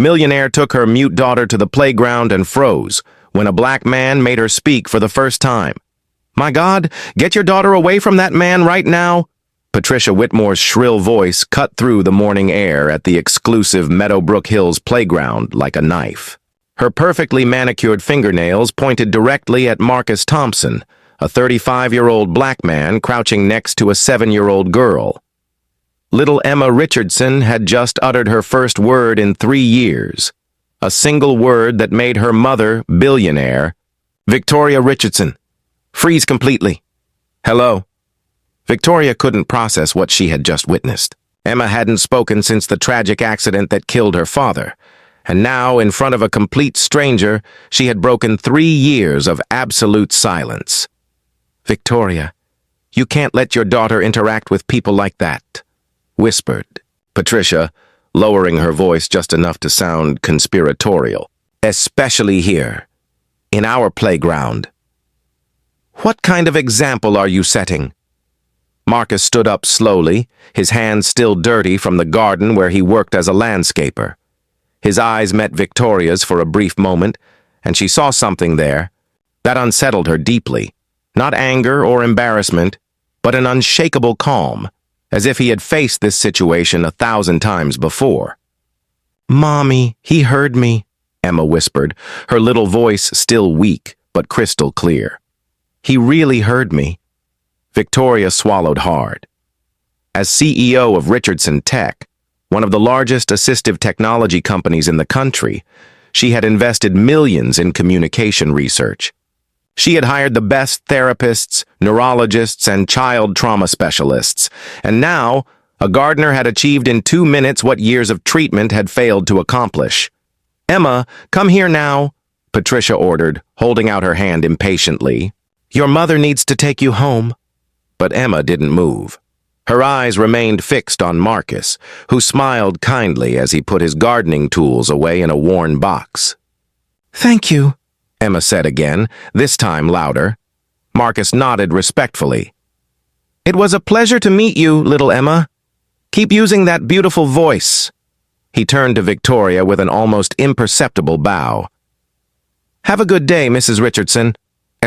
Millionaire took her mute daughter to the playground and froze when a black man made her speak for the first time. "My God, get your daughter away from that man right now!" Patricia Whitmore's shrill voice cut through the morning air at the exclusive Meadowbrook Hills playground like a knife. Her perfectly manicured fingernails pointed directly at Marcus Thompson, a 35-year-old black man crouching next to a 7-year-old girl. Little Emma Richardson had just uttered her first word in 3 years, a single word that made her mother billionaire. "Victoria Richardson. Freeze completely. Hello." Victoria couldn't process what she had just witnessed. Emma hadn't spoken since the tragic accident that killed her father, and now, in front of a complete stranger, she had broken 3 years of absolute silence. "Victoria, you can't let your daughter interact with people like that," whispered Patricia, lowering her voice just enough to sound conspiratorial. "Especially here, in our playground." "What kind of example are you setting?" Marcus stood up slowly, his hands still dirty from the garden where he worked as a landscaper. His eyes met Victoria's for a brief moment, and she saw something there that unsettled her deeply. Not anger or embarrassment, but an unshakable calm, as if he had faced this situation 1,000 times before. "Mommy, he heard me," Emma whispered, her little voice still weak but crystal clear. "He really heard me." Victoria swallowed hard. As CEO of Richardson Tech, one of the largest assistive technology companies in the country, she had invested millions in communication research. She had hired the best therapists, neurologists, and child trauma specialists, and now a gardener had achieved in 2 minutes what years of treatment had failed to accomplish. "Emma, come here now," Patricia ordered, holding out her hand impatiently. "Your mother needs to take you home." But Emma didn't move. Her eyes remained fixed on Marcus, who smiled kindly as he put his gardening tools away in a worn box. "Thank you," Emma said again, this time louder. Marcus nodded respectfully. "It was a pleasure to meet you, little Emma. Keep using that beautiful voice." He turned to Victoria with an almost imperceptible bow. "Have a good day, Mrs. Richardson."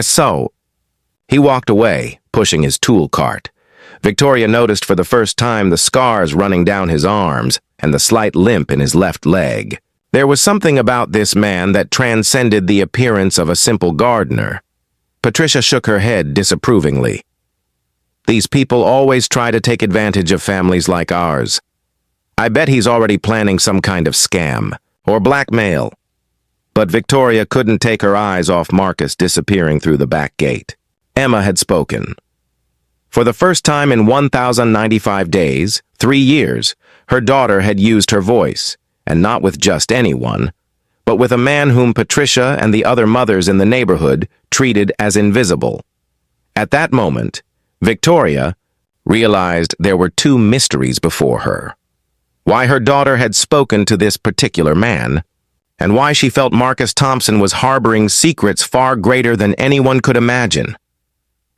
So. He walked away, pushing his tool cart. Victoria noticed for the first time the scars running down his arms and the slight limp in his left leg. There was something about this man that transcended the appearance of a simple gardener. Patricia shook her head disapprovingly. "These people always try to take advantage of families like ours. I bet he's already planning some kind of scam or blackmail." But Victoria couldn't take her eyes off Marcus disappearing through the back gate. Emma had spoken. For the first time in 1,095 days, 3 years, her daughter had used her voice, and not with just anyone, but with a man whom Patricia and the other mothers in the neighborhood treated as invisible. At that moment, Victoria realized there were 2 mysteries before her. Why her daughter had spoken to this particular man, and why she felt Marcus Thompson was harboring secrets far greater than anyone could imagine.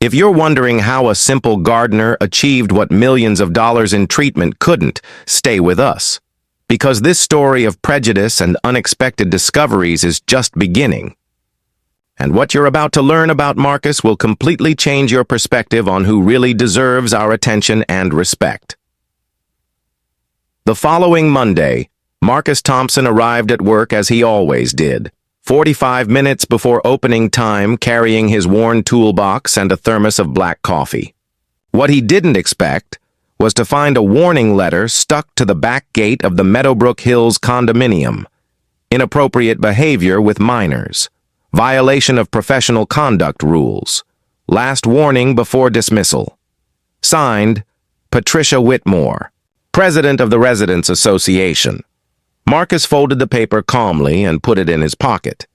If you're wondering how a simple gardener achieved what millions of dollars in treatment couldn't, stay with us. Because this story of prejudice and unexpected discoveries is just beginning. And what you're about to learn about Marcus will completely change your perspective on who really deserves our attention and respect. The following Monday, Marcus Thompson arrived at work as he always did, 45 minutes before opening time, carrying his worn toolbox and a thermos of black coffee. What he didn't expect was to find a warning letter stuck to the back gate of the Meadowbrook Hills condominium. Inappropriate behavior with minors. Violation of professional conduct rules. Last warning before dismissal. Signed, Patricia Whitmore, President of the Residents Association. Marcus folded the paper calmly and put it in his pocket.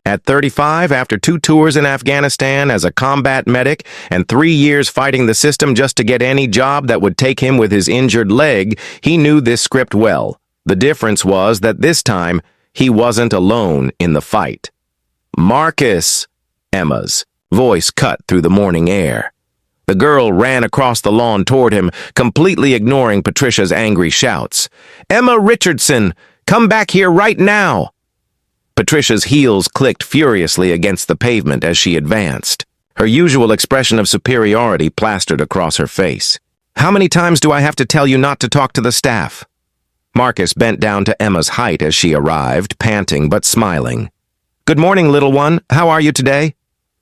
At 35, after 2 tours in Afghanistan as a combat medic and 3 years fighting the system just to get any job that would take him with his injured leg, he knew this script well. The difference was that this time, he wasn't alone in the fight. "Marcus!" Emma's voice cut through the morning air. The girl ran across the lawn toward him, completely ignoring Patricia's angry shouts. "Emma Richardson, Come back here right now! Patricia's heels clicked furiously against the pavement as she advanced. Her usual expression of superiority plastered across her face. How many times do I have to tell you not to talk to the staff? Marcus bent down to Emma's height as she arrived, panting but smiling. Good morning, little one. How are you today?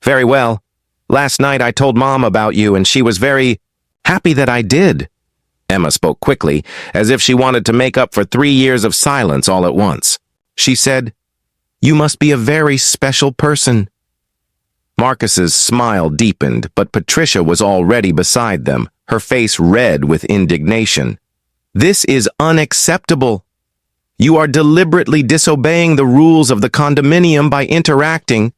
Very well. Last night I told Mom about you and she was very happy that I did. Emma spoke quickly, as if she wanted to make up for 3 years of silence all at once. She said, "You must be a very special person." Marcus's smile deepened, but Patricia was already beside them, her face red with indignation. This is unacceptable. You are deliberately disobeying the rules of the condominium by interacting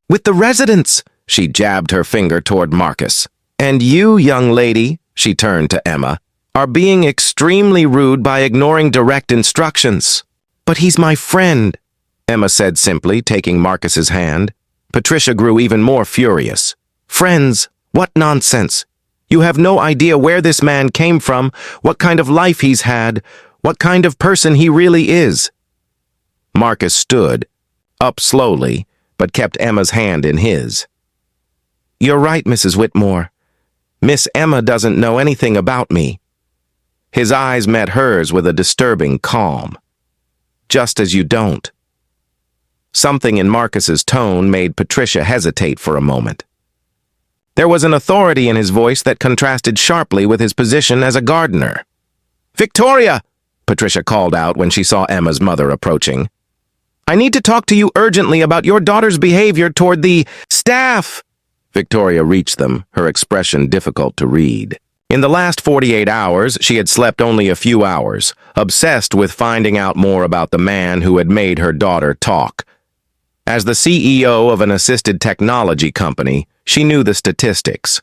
with the residents. She jabbed her finger toward Marcus. And you, young lady, she turned to Emma, are being extremely rude by ignoring direct instructions. But he's my friend, Emma said simply, taking Marcus's hand. Patricia grew even more furious. Friends? What nonsense! You have no idea where this man came from, what kind of life he's had, what kind of person he really is. Marcus stood, up slowly, but kept Emma's hand in his. You're right, Mrs. Whitmore. Miss Emma doesn't know anything about me. His eyes met hers with a disturbing calm. Just as you don't. Something in Marcus's tone made Patricia hesitate for a moment. There was an authority in his voice that contrasted sharply with his position as a gardener. Victoria! Patricia called out when she saw Emma's mother approaching. I need to talk to you urgently about your daughter's behavior toward the staff. Victoria reached them, her expression difficult to read. In the last 48 hours, she had slept only a few hours, obsessed with finding out more about the man who had made her daughter talk. As the CEO of an assisted technology company, she knew the statistics.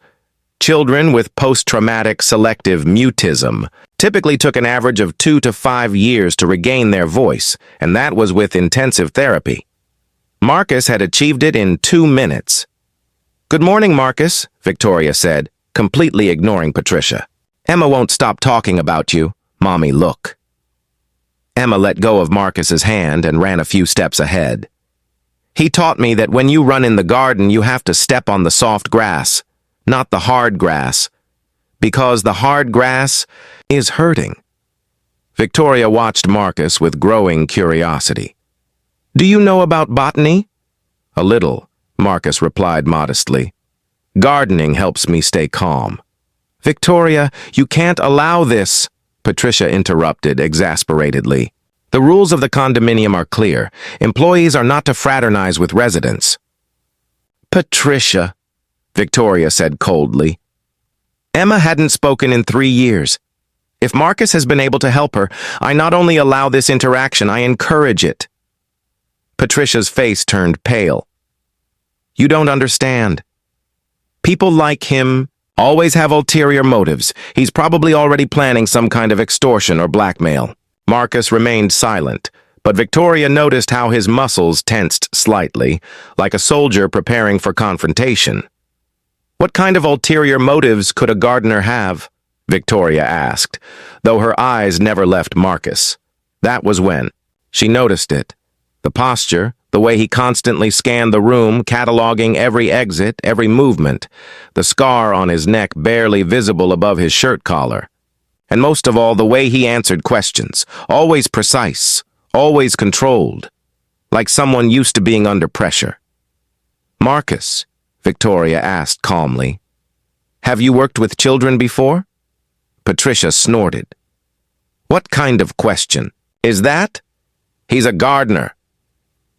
Children with post-traumatic selective mutism typically took an average of 2 to 5 years to regain their voice, and that was with intensive therapy. Marcus had achieved it in 2 minutes. Good morning, Marcus, Victoria said, completely ignoring Patricia. Emma won't stop talking about you. Mommy, look. Emma let go of Marcus's hand and ran a few steps ahead. He taught me that when you run in the garden, you have to step on the soft grass, not the hard grass, because the hard grass is hurting. Victoria watched Marcus with growing curiosity. Do you know about botany? A little, Marcus replied modestly. Gardening helps me stay calm. Victoria, you can't allow this, Patricia interrupted exasperatedly. The rules of the condominium are clear. Employees are not to fraternize with residents. Patricia, Victoria said coldly. Emma hadn't spoken in 3 years. If Marcus has been able to help her, I not only allow this interaction, I encourage it. Patricia's face turned pale. You don't understand. People like him always have ulterior motives. He's probably already planning some kind of extortion or blackmail. Marcus remained silent, but Victoria noticed how his muscles tensed slightly, like a soldier preparing for confrontation. What kind of ulterior motives could a gardener have? Victoria asked, though her eyes never left Marcus. That was when she noticed it. The posture, the way he constantly scanned the room, cataloging every exit, every movement, the scar on his neck barely visible above his shirt collar. And most of all, the way he answered questions, always precise, always controlled, like someone used to being under pressure. Marcus, Victoria asked calmly, have you worked with children before? Patricia snorted. What kind of question is that? He's a gardener.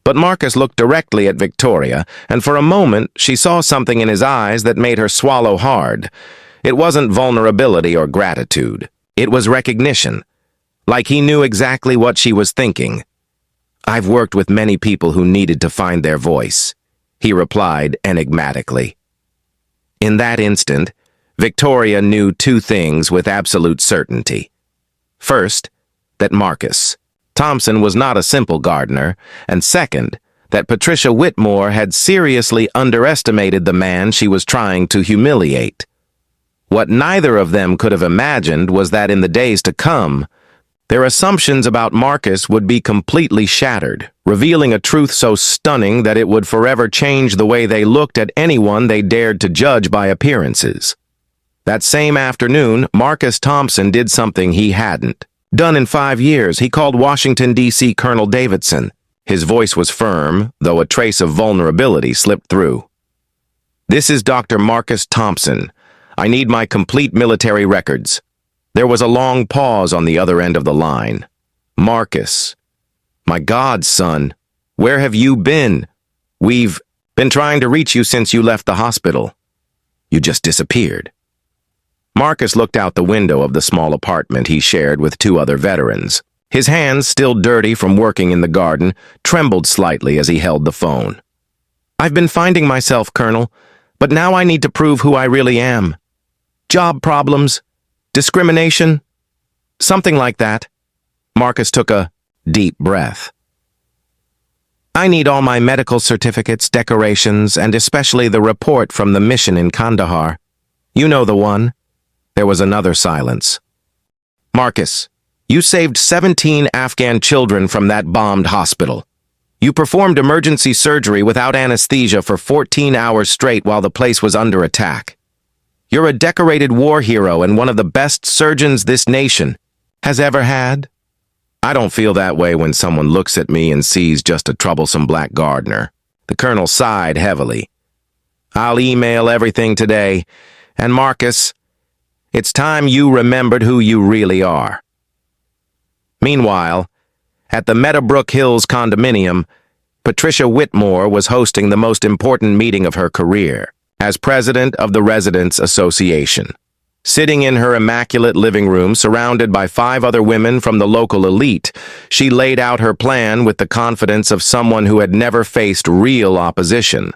But Marcus looked directly at Victoria, and for a moment she saw something in his eyes that made her swallow hard. It wasn't vulnerability or gratitude. It was recognition, like he knew exactly what she was thinking. I've worked with many people who needed to find their voice, he replied enigmatically. In that instant, Victoria knew 2 things with absolute certainty. First, that Marcus Thompson was not a simple gardener, and second, that Patricia Whitmore had seriously underestimated the man she was trying to humiliate. What neither of them could have imagined was that in the days to come, Their assumptions about Marcus would be completely shattered, revealing a truth so stunning that it would forever change the way they looked at anyone they dared to judge by appearances. That same afternoon, Marcus Thompson did something he hadn't done in 5 years. He called Washington, D.C. Colonel Davidson. His voice was firm, though a trace of vulnerability slipped through. "This is Dr. Marcus Thompson. I need my complete military records." There was a long pause on the other end of the line. "Marcus. My God, son. Where have you been? We've been trying to reach you since you left the hospital. You just disappeared." Marcus looked out the window of the small apartment he shared with 2 other veterans. His hands, still dirty from working in the garden, trembled slightly as he held the phone. "I've been finding myself, Colonel, but now I need to prove who I really am. Job problems, discrimination, something like that." Marcus took a deep breath. "I need all my medical certificates, decorations, and especially the report from the mission in Kandahar. You know the one." There was another silence. "Marcus, you saved 17 Afghan children from that bombed hospital. You performed emergency surgery without anesthesia for 14 hours straight while the place was under attack. You're a decorated war hero and one of the best surgeons this nation has ever had." "I don't feel that way when someone looks at me and sees just a troublesome black gardener." The colonel sighed heavily. "I'll email everything today. And Marcus, it's time you remembered who you really are." Meanwhile, at the Meadowbrook Hills condominium, Patricia Whitmore was hosting the most important meeting of her career as president of the Residents Association. Sitting in her immaculate living room surrounded by 5 other women from the local elite, she laid out her plan with the confidence of someone who had never faced real opposition.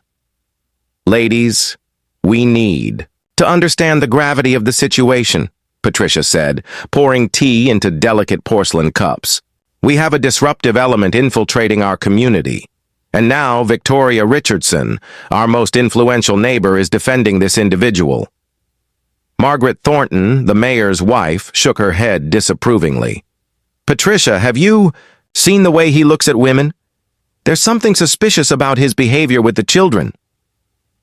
"Ladies, we need to understand the gravity of the situation," Patricia said, pouring tea into delicate porcelain cups. "We have a disruptive element infiltrating our community. And now Victoria Richardson, our most influential neighbor, is defending this individual." Margaret Thornton, the mayor's wife, shook her head disapprovingly. "Patricia, have you seen the way he looks at women? There's something suspicious about his behavior with the children."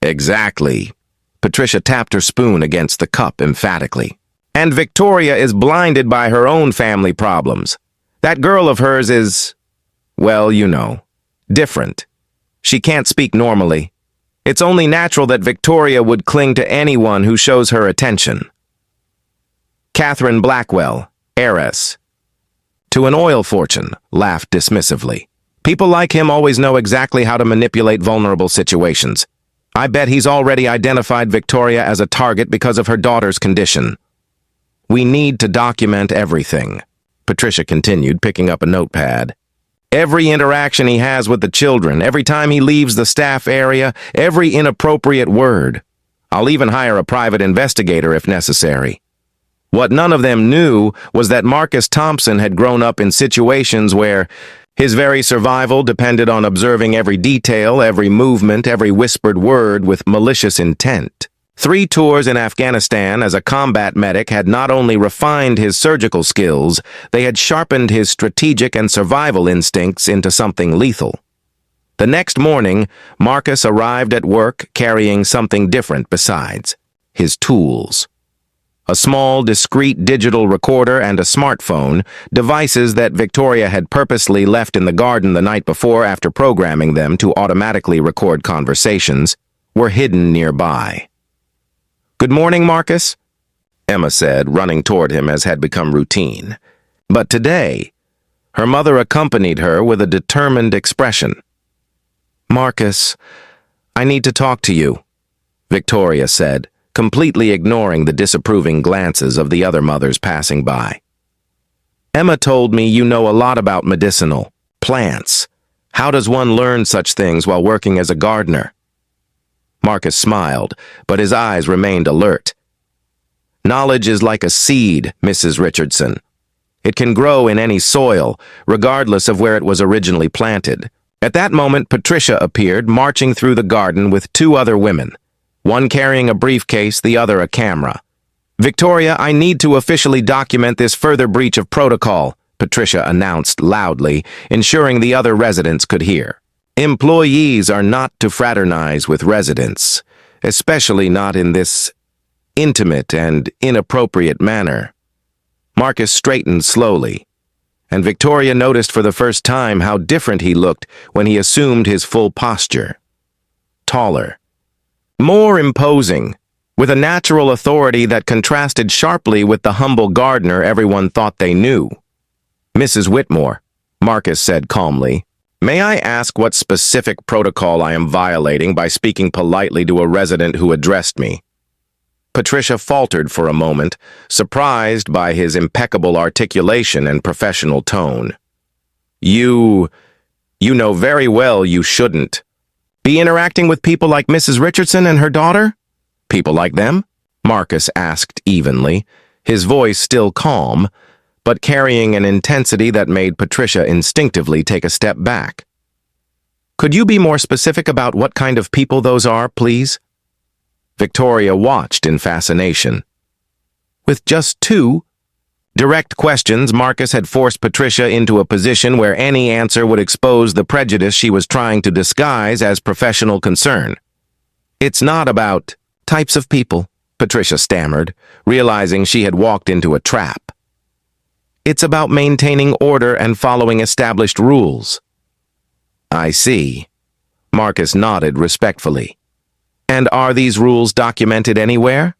"Exactly." Patricia tapped her spoon against the cup emphatically. "And Victoria is blinded by her own family problems. That girl of hers is, well, you know, different. She can't speak normally. It's only natural that Victoria would cling to anyone who shows her attention." Catherine Blackwell, heiress to an oil fortune, laughed dismissively. "People like him always know exactly how to manipulate vulnerable situations. I bet he's already identified Victoria as a target because of her daughter's condition." "We need to document everything," Patricia continued, picking up a notepad. "Every interaction he has with the children, every time he leaves the staff area, every inappropriate word. I'll even hire a private investigator if necessary." What none of them knew was that Marcus Thompson had grown up in situations where his very survival depended on observing every detail, every movement, every whispered word with malicious intent. 3 tours in Afghanistan as a combat medic had not only refined his surgical skills, they had sharpened his strategic and survival instincts into something lethal. The next morning, Marcus arrived at work carrying something different besides his tools. A small, discreet digital recorder and a smartphone, devices that Victoria had purposely left in the garden the night before after programming them to automatically record conversations, were hidden nearby. "Good morning, Marcus," Emma said, running toward him as had become routine. But today, her mother accompanied her with a determined expression. "Marcus, I need to talk to you," Victoria said, completely ignoring the disapproving glances of the other mothers passing by. "Emma told me you know a lot about medicinal plants. How does one learn such things while working as a gardener?" Marcus smiled, but his eyes remained alert. "Knowledge is like a seed, Mrs. Richardson. It can grow in any soil, regardless of where it was originally planted." At that moment, Patricia appeared, marching through the garden with 2 other women, one carrying a briefcase, the other a camera. "Victoria, I need to officially document this further breach of protocol," Patricia announced loudly, ensuring the other residents could hear. Employees are not to fraternize with residents, especially not in this intimate and inappropriate manner. Marcus straightened slowly, and Victoria noticed for the first time how different he looked when he assumed his full posture. Taller, more imposing, with a natural authority that contrasted sharply with the humble gardener everyone thought they knew. "Mrs. Whitmore," Marcus said calmly, "may I ask what specific protocol I am violating by speaking politely to a resident who addressed me?" Patricia faltered for a moment, surprised by his impeccable articulation and professional tone. You know very well you shouldn't be interacting with people like Mrs. Richardson and her daughter?" "People like them?" Marcus asked evenly, his voice still calm, but carrying an intensity that made Patricia instinctively take a step back. "Could you be more specific about what kind of people those are, please?" Victoria watched in fascination. With just two direct questions, Marcus had forced Patricia into a position where any answer would expose the prejudice she was trying to disguise as professional concern. "It's not about types of people," Patricia stammered, realizing she had walked into a trap. "It's about maintaining order and following established rules." "I see." Marcus nodded respectfully. "And are these rules documented anywhere?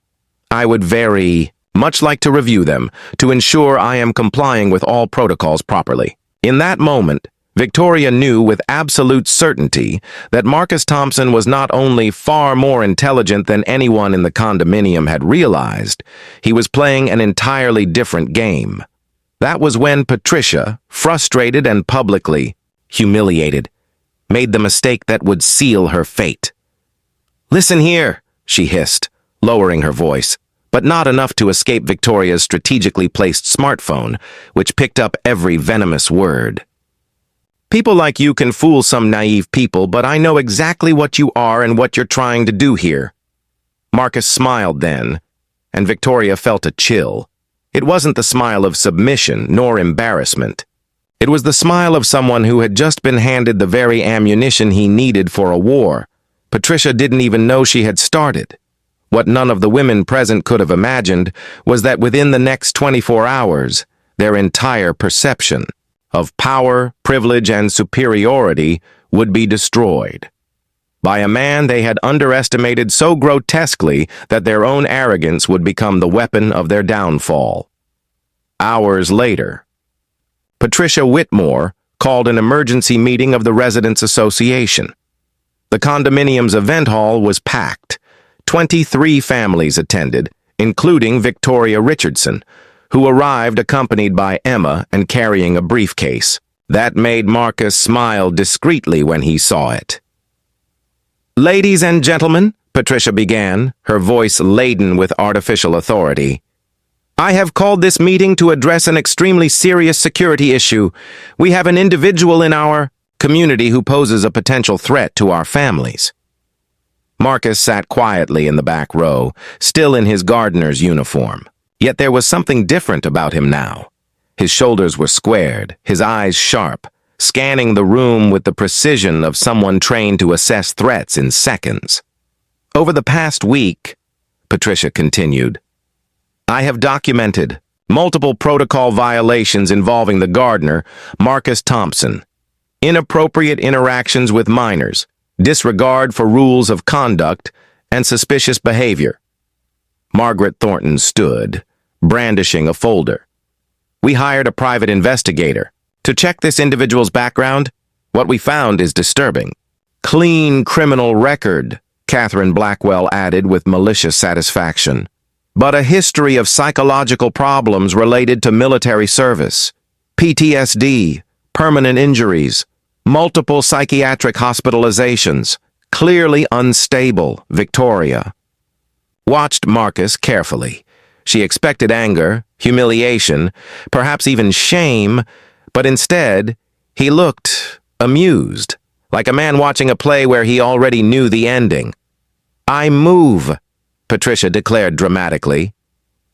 I would very much like to review them to ensure I am complying with all protocols properly." In that moment, Victoria knew with absolute certainty that Marcus Thompson was not only far more intelligent than anyone in the condominium had realized, he was playing an entirely different game. That was when Patricia, frustrated and publicly humiliated, made the mistake that would seal her fate. "Listen here," she hissed, lowering her voice, but not enough to escape Victoria's strategically placed smartphone, which picked up every venomous word. "People like you can fool some naive people, but I know exactly what you are and what you're trying to do here." Marcus smiled then, and Victoria felt a chill. It wasn't the smile of submission nor embarrassment. It was the smile of someone who had just been handed the very ammunition he needed for a war Patricia didn't even know she had started. What none of the women present could have imagined was that within the next 24 hours, their entire perception of power, privilege, and superiority would be destroyed by a man they had underestimated so grotesquely that their own arrogance would become the weapon of their downfall. Hours later, Patricia Whitmore called an emergency meeting of the Residents Association. The condominium's event hall was packed. 23 families attended, including Victoria Richardson, who arrived accompanied by Emma and carrying a briefcase. That made Marcus smile discreetly when he saw it. "Ladies and gentlemen," Patricia began, her voice laden with artificial authority, "I have called this meeting to address an extremely serious security issue. We have an individual in our community who poses a potential threat to our families." Marcus sat quietly in the back row, still in his gardener's uniform. Yet there was something different about him now. His shoulders were squared, his eyes sharp, scanning the room with the precision of someone trained to assess threats in seconds. "Over the past week," Patricia continued, "I have documented multiple protocol violations involving the gardener, Marcus Thompson. Inappropriate interactions with minors, disregard for rules of conduct, and suspicious behavior." Margaret Thornton stood, brandishing a folder. "We hired a private investigator to check this individual's background. What we found is disturbing. Clean criminal record," Catherine Blackwell added with malicious satisfaction. "But a history of psychological problems related to military service, PTSD, permanent injuries, multiple psychiatric hospitalizations, clearly unstable." Victoria watched Marcus carefully. She expected anger, humiliation, perhaps even shame, but instead, he looked amused, like a man watching a play where he already knew the ending. "I move," Patricia declared dramatically,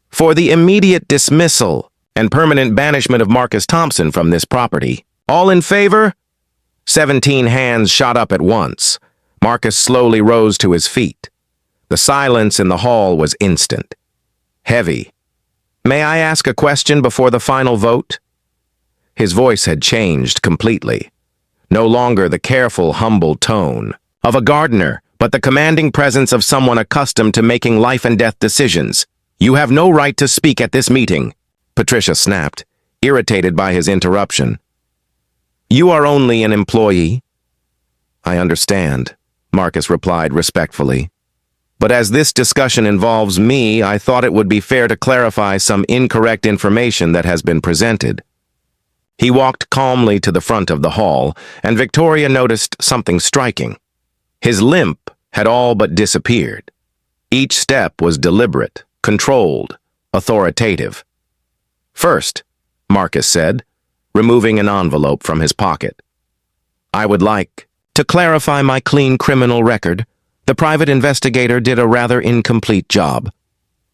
"for the immediate dismissal and permanent banishment of Marcus Thompson from this property. All in favor? 17 hands shot up at once. Marcus slowly rose to his feet. The silence in the hall was instant. Heavy. May I ask a question before the final vote? His voice had changed completely. No longer the careful, humble tone of a gardener, but the commanding presence of someone accustomed to making life-and-death decisions. You have no right to speak at this meeting, Patricia snapped, irritated by his interruption. You are only an employee. I understand, Marcus replied respectfully. But as this discussion involves me, I thought it would be fair to clarify some incorrect information that has been presented. He walked calmly to the front of the hall, and Victoria noticed something striking. His limp had all but disappeared. Each step was deliberate, controlled, authoritative. First, Marcus said, removing an envelope from his pocket. I would like to clarify my clean criminal record. The private investigator did a rather incomplete job.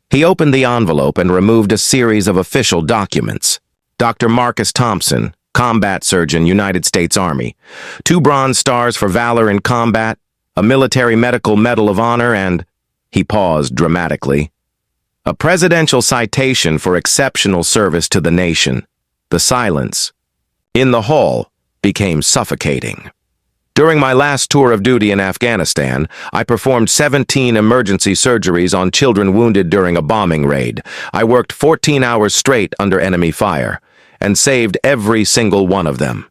He opened the envelope and removed a series of official documents. Dr. Marcus Thompson, combat surgeon, United States Army. 2 Bronze Stars for valor in combat, a Military Medical Medal of Honor, and, he paused dramatically, a presidential citation for exceptional service to the nation. The silence in the hall became suffocating. During my last tour of duty in Afghanistan, I performed 17 emergency surgeries on children wounded during a bombing raid. I worked 14 hours straight under enemy fire and saved every single one of them.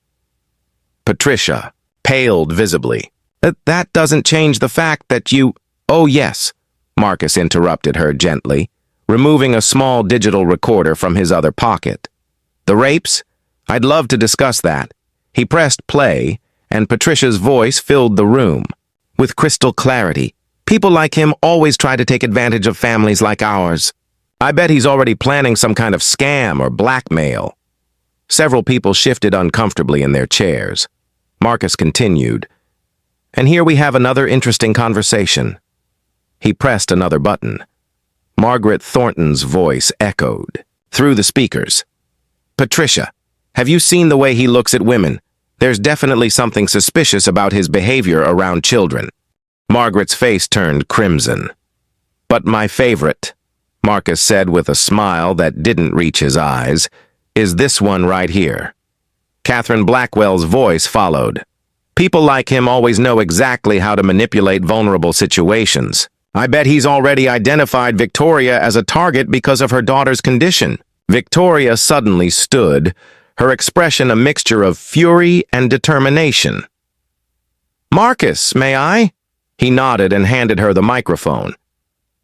Patricia paled visibly. That doesn't change the fact that you— Oh yes, Marcus interrupted her gently, removing a small digital recorder from his other pocket. The rapes? I'd love to discuss that. He pressed play, and Patricia's voice filled the room with crystal clarity. People like him always try to take advantage of families like ours. I bet he's already planning some kind of scam or blackmail. Several people shifted uncomfortably in their chairs. Marcus continued, and here we have another interesting conversation. He pressed another button. Margaret Thornton's voice echoed through the speakers. Patricia, have you seen the way he looks at women? There's definitely something suspicious about his behavior around children. Margaret's face turned crimson. But my favorite, Marcus said with a smile that didn't reach his eyes, is this one right here. Catherine Blackwell's voice followed. People like him always know exactly how to manipulate vulnerable situations. I bet he's already identified Victoria as a target because of her daughter's condition. Victoria suddenly stood, her expression a mixture of fury and determination. Marcus, may I? He nodded and handed her the microphone.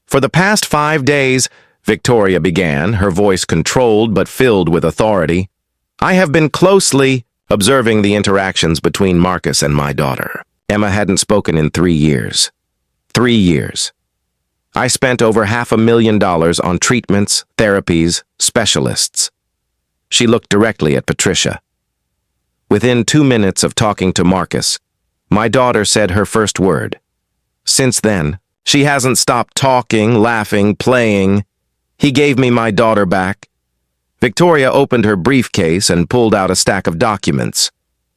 For the past 5 days, Victoria began, her voice controlled but filled with authority, I have been closely observing the interactions between Marcus and my daughter. Emma hadn't spoken in 3 years. 3 years. I spent over $500,000 on treatments, therapies, specialists. She looked directly at Patricia. Within 2 minutes of talking to Marcus, my daughter said her first word. Since then, she hasn't stopped talking, laughing, playing. He gave me my daughter back. Victoria opened her briefcase and pulled out a stack of documents.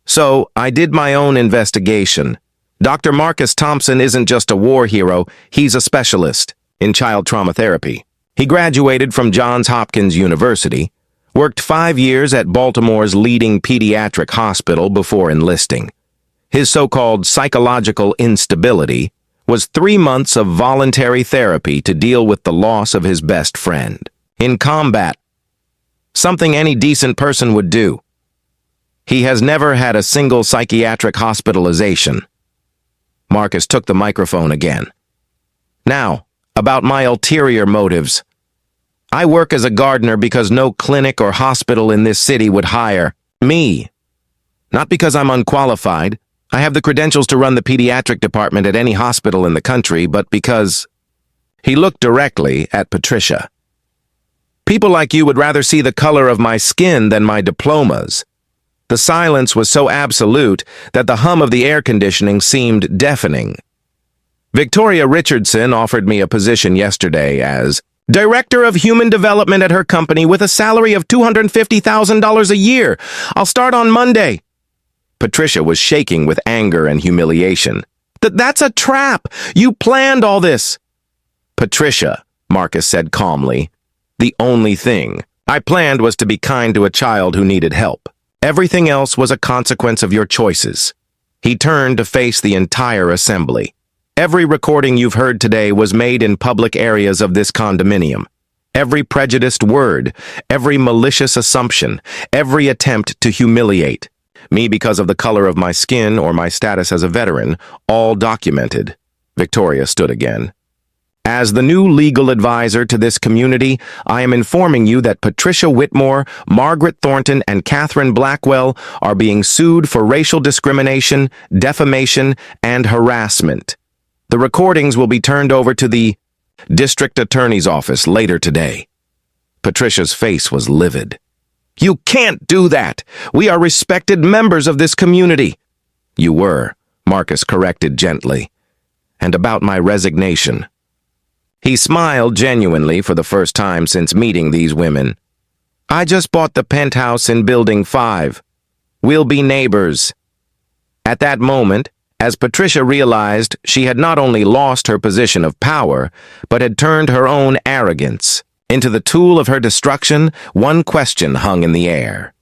So, I did my own investigation. Dr. Marcus Thompson isn't just a war hero, he's a specialist in child trauma therapy. He graduated from Johns Hopkins University, worked 5 years at Baltimore's leading pediatric hospital before enlisting. His so-called psychological instability was 3 months of voluntary therapy to deal with the loss of his best friend. In combat, something any decent person would do. He has never had a single psychiatric hospitalization. Marcus took the microphone again. Now, about my ulterior motives. I work as a gardener because no clinic or hospital in this city would hire me. Not because I'm unqualified. I have the credentials to run the pediatric department at any hospital in the country, but because— He looked directly at Patricia. People like you would rather see the color of my skin than my diplomas. The silence was so absolute that the hum of the air conditioning seemed deafening. Victoria Richardson offered me a position yesterday as Director of Human Development at her company with a salary of $250,000 a year. I'll start on Monday. Patricia was shaking with anger and humiliation. That's a trap! You planned all this! Patricia, Marcus said calmly, the only thing I planned was to be kind to a child who needed help. Everything else was a consequence of your choices. He turned to face the entire assembly. Every recording you've heard today was made in public areas of this condominium. Every prejudiced word, every malicious assumption, every attempt to humiliate me because of the color of my skin or my status as a veteran, all documented. Victoria stood again. As the new legal advisor to this community, I am informing you that Patricia Whitmore, Margaret Thornton, and Catherine Blackwell are being sued for racial discrimination, defamation, and harassment. The recordings will be turned over to the district attorney's office later today. Patricia's face was livid. You can't do that! We are respected members of this community. You were, Marcus corrected gently. And about my resignation. He smiled genuinely for the first time since meeting these women. I just bought the penthouse in Building 5. We'll be neighbors. At that moment, as Patricia realized she had not only lost her position of power, but had turned her own arrogance into the tool of her destruction, one question hung in the air.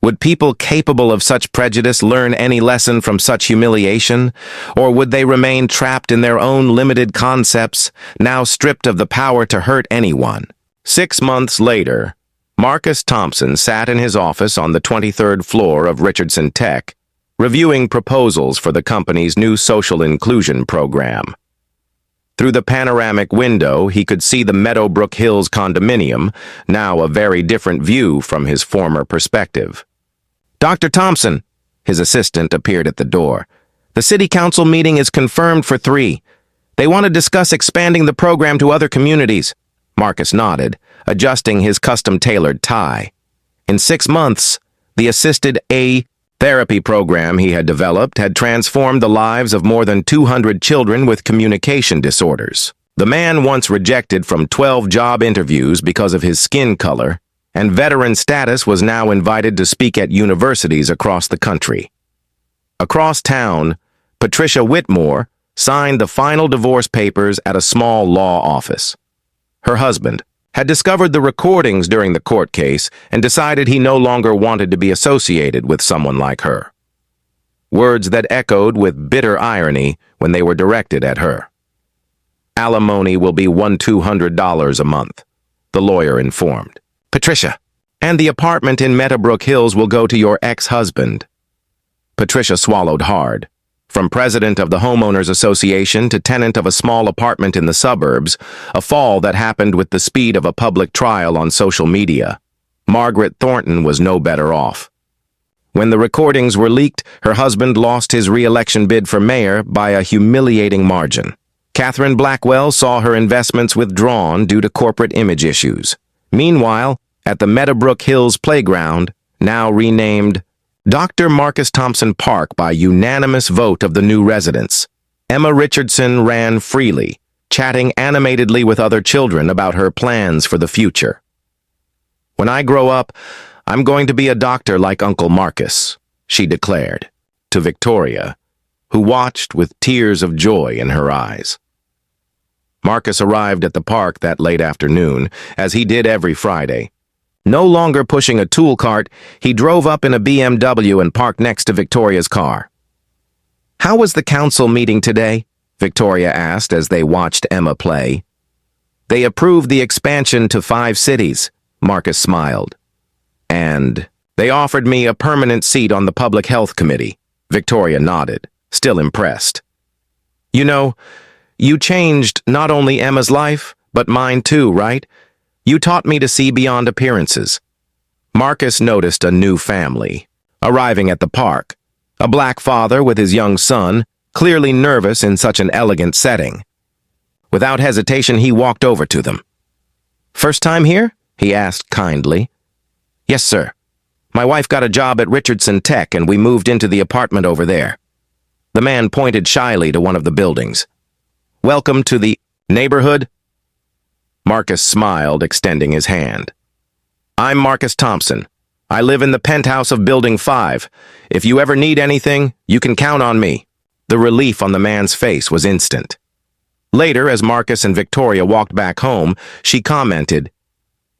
Would people capable of such prejudice learn any lesson from such humiliation, or would they remain trapped in their own limited concepts, now stripped of the power to hurt anyone? 6 months later, Marcus Thompson sat in his office on the 23rd floor of Richardson Tech, reviewing proposals for the company's new social inclusion program. Through the panoramic window, he could see the Meadowbrook Hills condominium, now a very different view from his former perspective. Dr. Thompson, his assistant appeared at the door. The city council meeting is confirmed for 3. They want to discuss expanding the program to other communities. Marcus nodded, adjusting his custom-tailored tie. In 6 months, the assisted therapy program he had developed had transformed the lives of more than 200 children with communication disorders. The man once rejected from 12 job interviews because of his skin color and veteran status was now invited to speak at universities across the country. Across town, Patricia Whitmore signed the final divorce papers at a small law office. Her husband had discovered the recordings during the court case and decided he no longer wanted to be associated with someone like her. Words that echoed with bitter irony when they were directed at her. Alimony will be $200 a month, the lawyer informed. Patricia, and the apartment in Meadowbrook Hills will go to your ex-husband. Patricia swallowed hard. From president of the Homeowners Association to tenant of a small apartment in the suburbs, a fall that happened with the speed of a public trial on social media. Margaret Thornton was no better off. When the recordings were leaked, her husband lost his re-election bid for mayor by a humiliating margin. Catherine Blackwell saw her investments withdrawn due to corporate image issues. Meanwhile, at the Meadowbrook Hills playground, now renamed Dr. Marcus Thompson Park by unanimous vote of the new residents, Emma Richardson ran freely, chatting animatedly with other children about her plans for the future. When I grow up, I'm going to be a doctor like Uncle Marcus, she declared, to Victoria, who watched with tears of joy in her eyes. Marcus arrived at the park that late afternoon, as he did every Friday. No longer pushing a tool cart, he drove up in a BMW and parked next to Victoria's car. How was the council meeting today? Victoria asked as they watched Emma play. They approved the expansion to 5 cities, Marcus smiled. And they offered me a permanent seat on the Public Health Committee. Victoria nodded, still impressed. You know, you changed not only Emma's life, but mine too, right? You taught me to see beyond appearances. Marcus noticed a new family, arriving at the park. A black father with his young son, clearly nervous in such an elegant setting. Without hesitation, he walked over to them. First time here? He asked kindly. Yes, sir. My wife got a job at Richardson Tech and we moved into the apartment over there. The man pointed shyly to one of the buildings. Welcome to the neighborhood? Marcus smiled, extending his hand. I'm Marcus Thompson. I live in the penthouse of Building 5. If you ever need anything, you can count on me. The relief on the man's face was instant. Later, as Marcus and Victoria walked back home, she commented,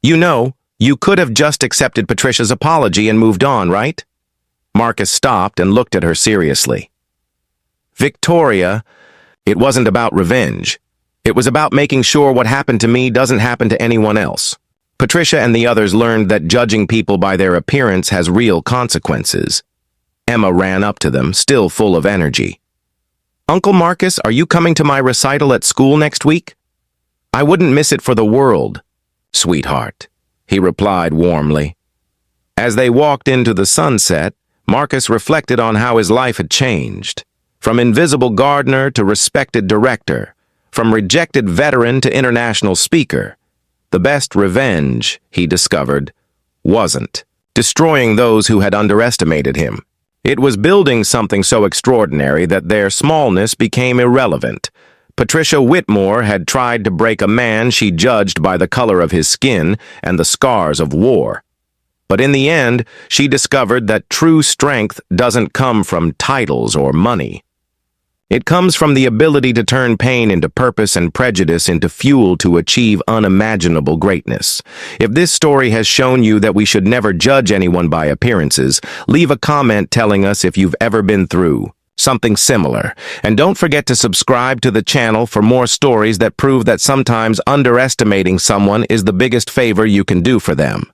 You know, you could have just accepted Patricia's apology and moved on, right? Marcus stopped and looked at her seriously. Victoria, it wasn't about revenge. It was about making sure what happened to me doesn't happen to anyone else. Patricia and the others learned that judging people by their appearance has real consequences. Emma ran up to them, still full of energy. Uncle Marcus, are you coming to my recital at school next week? I wouldn't miss it for the world, sweetheart, he replied warmly. As they walked into the sunset, Marcus reflected on how his life had changed. From invisible gardener to respected director, from rejected veteran to international speaker. The best revenge, he discovered, wasn't destroying those who had underestimated him. It was building something so extraordinary that their smallness became irrelevant. Patricia Whitmore had tried to break a man she judged by the color of his skin and the scars of war. But in the end, she discovered that true strength doesn't come from titles or money. It comes from the ability to turn pain into purpose and prejudice into fuel to achieve unimaginable greatness. If this story has shown you that we should never judge anyone by appearances, leave a comment telling us if you've ever been through something similar. And don't forget to subscribe to the channel for more stories that prove that sometimes underestimating someone is the biggest favor you can do for them.